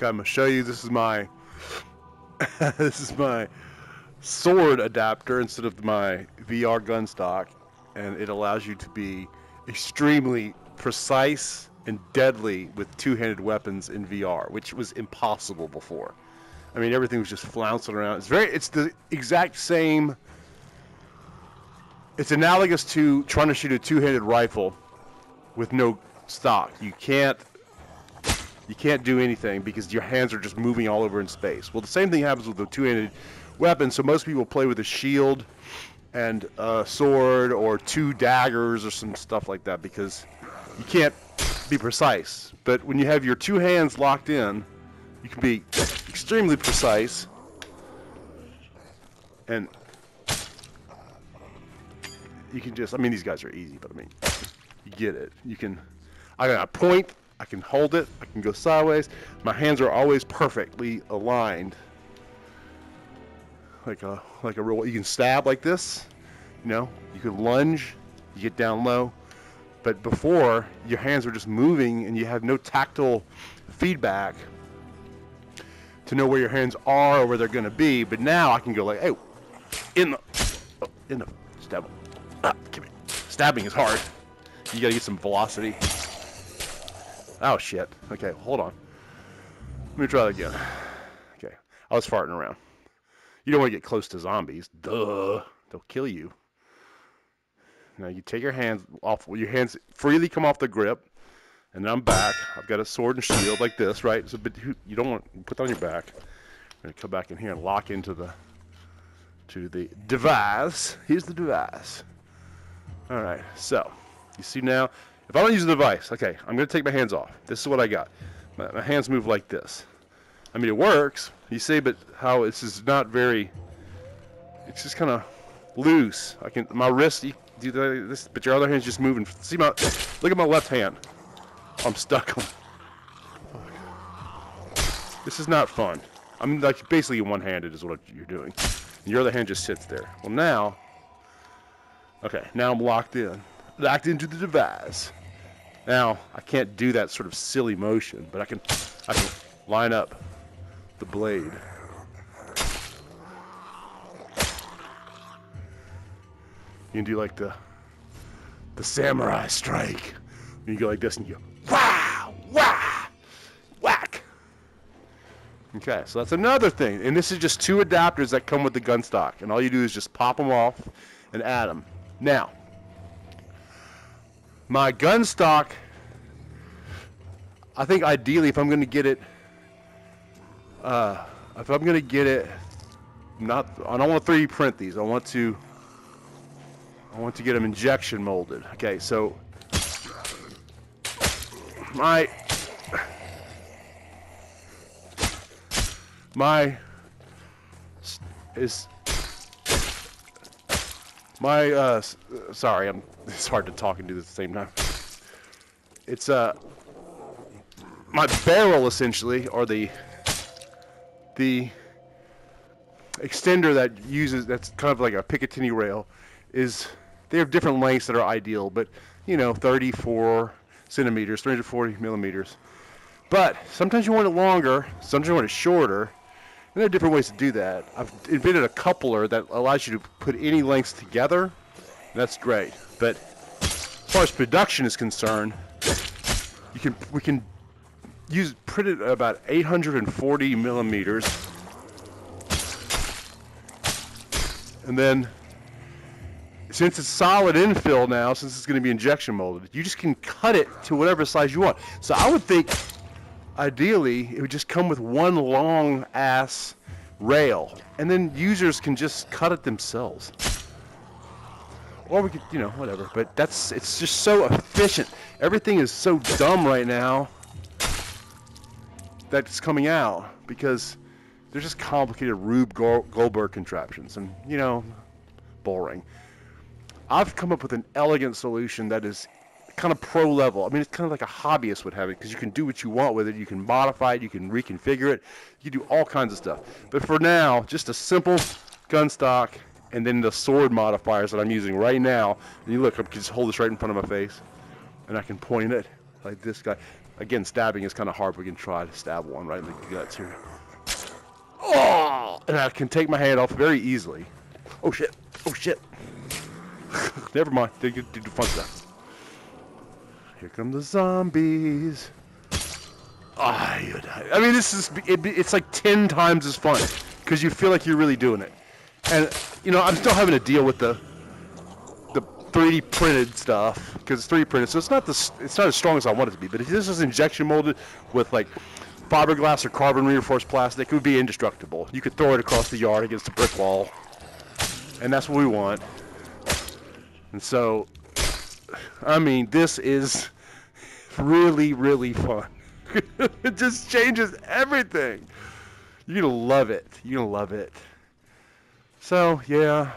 Okay, I'm gonna show you. This is my this is my sword adapter instead of my VR gun stock, and it allows you to be extremely precise and deadly with two-handed weapons in VR, which was impossible before. I mean, everything was just flouncing around. It's the exact same. It's analogous to trying to shoot a two-handed rifle with no stock. You can't do anything because your hands are just moving all over in space. Well, the same thing happens with the two-handed weapon. So most people play with a shield and a sword or two daggers or some stuff like that because you can't be precise. But when you have your two hands locked in, you can be extremely precise, and you can just, I mean, these guys are easy, but I mean, you get it. I got a point, I can hold it, I can go sideways. My hands are always perfectly aligned. Like a real, you can stab like this, you know, you can lunge, you get down low. But before, your hands are just moving and you have no tactile feedback to know where your hands are or where they're going to be. But now I can go like, hey, in the stab. Come here. Stabbing is hard. You got to get some velocity. Oh shit. Okay, hold on. Let me try that again. Okay, I was farting around. You don't want to get close to zombies. Duh. They'll kill you. Now you take your hands off. Your hands freely come off the grip. And then I'm back. I've got a sword and shield like this, right? So, but you don't want to put that on your back. I'm going to come back in here and lock into the device. Here's the device. All right. So you see now, if I don't use the device, okay, I'm going to take my hands off. This is what I got. My hands move like this. I mean, it works. You see, but how this is not very. It's just kind of loose. My wrist. You do this, but your other hand's just moving. See look at my left hand. I'm stuck on. This is not fun. I'm like basically one-handed is what you're doing. And your other hand just sits there. Well now, okay, now I'm locked into the device. Now I can't do that sort of silly motion, but I can line up the blade. You can do like the samurai strike. You go like this and you go, wow, wow, whack. Okay, so that's another thing. And this is just two adapters that come with the gun stock. And all you do is just pop them off and add them. Now, my gun stock, I think ideally if I'm going to get it, I don't want to 3D print these. I want to get them injection molded. Okay, so my sorry, it's hard to talk and do this at the same time. It's my barrel essentially, or the extender that's kind of like a Picatinny rail, they have different lengths that are ideal, but you know, 34 centimeters, 340 millimeters. But sometimes you want it longer, sometimes you want it shorter, and there are different ways to do that. I've invented a coupler that allows you to put any lengths together. That's great. But as far as production is concerned, we can print it about 840 millimeters, and then since it's solid infill now, since it's going to be injection molded, you just can cut it to whatever size you want. So I would think, ideally, it would just come with one long ass rail, and then users can just cut it themselves. Or we could, you know, whatever. But it's just so efficient. Everything is so dumb right now that's coming out because they're just complicated Rube Goldberg contraptions, and you know, boring. I've come up with an elegant solution that is kind of pro level. I mean, it's kind of like a hobbyist would have it because you can do what you want with it. You can modify it, you can reconfigure it, you can do all kinds of stuff. But for now, just a simple gun stock and then the sword modifiers that I'm using right now. And you look, I can just hold this right in front of my face and I can point it like this guy. Again, stabbing is kind of hard. We can try to stab one right in the guts here. Oh! And I can take my hand off very easily. Oh shit! Oh shit! Never mind. They do fun stuff. Here come the zombies. Ah, I mean, this is it's like 10 times as fun because you feel like you're really doing it. And you know, I'm still having to deal with the 3D printed stuff because it's 3D printed, so it's not as strong as I want it to be. But if this is injection molded with like fiberglass or carbon reinforced plastic, it would be indestructible. You could throw it across the yard against a brick wall, and that's what we want. And so, I mean, this is really, really fun. It just changes everything. You're gonna love it. You're gonna love it. So yeah,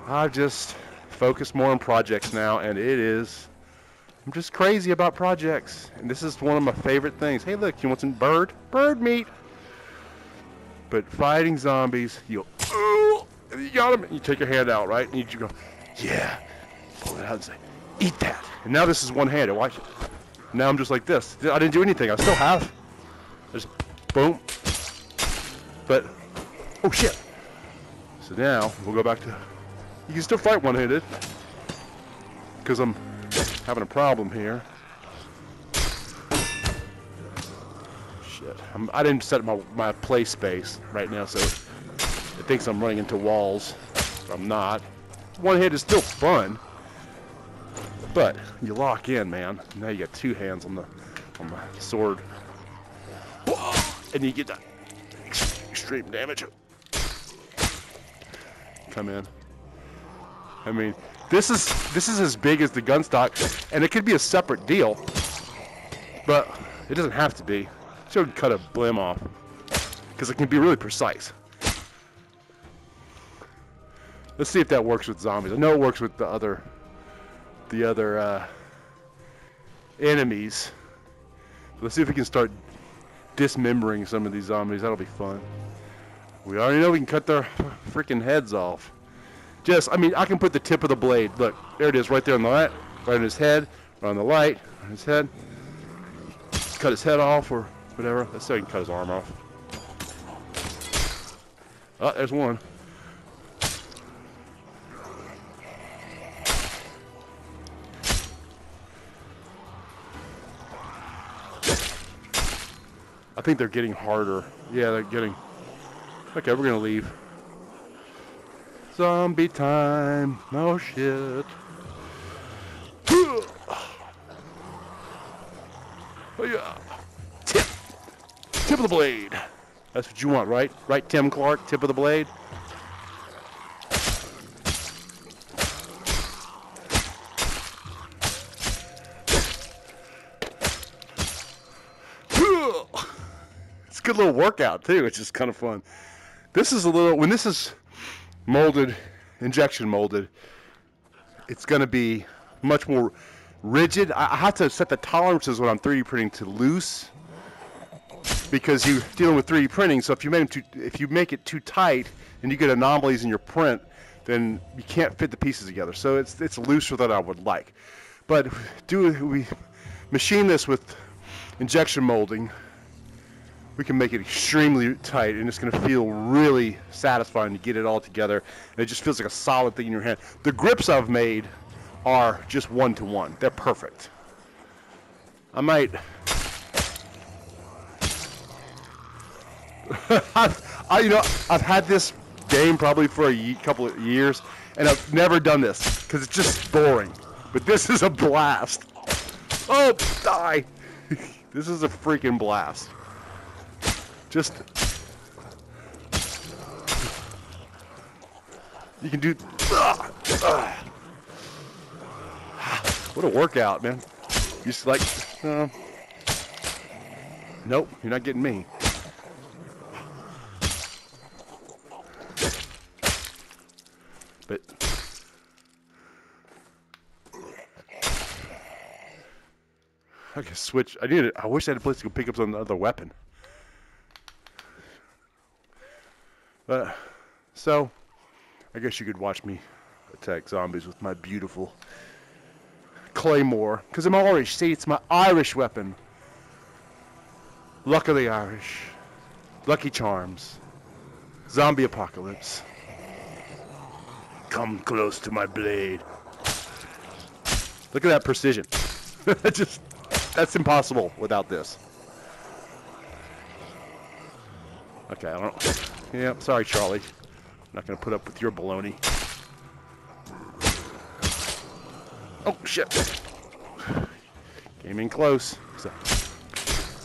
I just focus more on projects now, and I'm just crazy about projects, and this is one of my favorite things. Hey, look, you want some bird meat? But fighting zombies, you got them. You take your hand out, right, and you go, yeah, pull it out and say, eat that. And now this is one-handed. Watch it. Now I'm just like this. I didn't do anything. I still have. Just boom. But oh shit. So now we'll go back to. You can still fight one-handed because I'm having a problem here. Shit. I didn't set my play space right now, so it thinks I'm running into walls. But I'm not. One-handed is still fun. But you lock in, man. Now you got two hands on the sword, and you get that extreme damage. Come in. I mean, this is as big as the gun stock, and it could be a separate deal, but it doesn't have to be. So you can cut a limb off because it can be really precise. Let's see if that works with zombies. I know it works with the other enemies. Let's see if we can start dismembering some of these zombies. That'll be fun. We already know we can cut their freaking heads off. I mean, I can put the tip of the blade. Look, there it is, right there on the light, right on his head, right on the light, on his head. Cut his head off or whatever. Let's see if I can cut his arm off. Oh, there's one. I think they're getting harder. Yeah, they're getting... Okay, we're gonna leave. Zombie time. Oh shit. Oh yeah. Tip of the blade. That's what you want, right? Right, Tim Clark? Tip of the blade? It's a good little workout too. It's just kind of fun. This is when this is molded, injection molded, it's going to be much more rigid. I have to set the tolerances when I'm 3D printing to loose because you're dealing with 3D printing. So if you make it too tight and you get anomalies in your print, then you can't fit the pieces together. So it's looser than I would like. But we machine this with injection molding, we can make it extremely tight, and it's going to feel really satisfying to get it all together. And it just feels like a solid thing in your hand. The grips I've made are just one-to-one. They're perfect. I might... I've had this game probably for a couple of years, and I've never done this because it's just boring. But this is a blast. Oh, die! This is a freaking blast. Just, you can do, what a workout, man. You just like, nope, you're not getting me. But, I can switch, I wish I had a place to go pick up another weapon. So, I guess you could watch me attack zombies with my beautiful claymore, because I'm Irish. See, it's my Irish weapon. Luck of the Irish. Lucky Charms. Zombie apocalypse. Come close to my blade. Look at that precision. That's impossible without this. Okay, I don't. Yeah, sorry, Charlie. I'm not gonna put up with your baloney. Oh shit! Came in close. It's a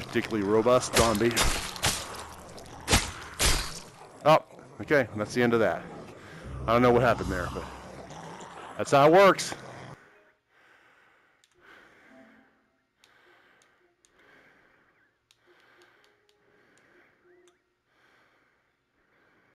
particularly robust zombie. Oh, okay, that's the end of that. I don't know what happened there, but that's how it works.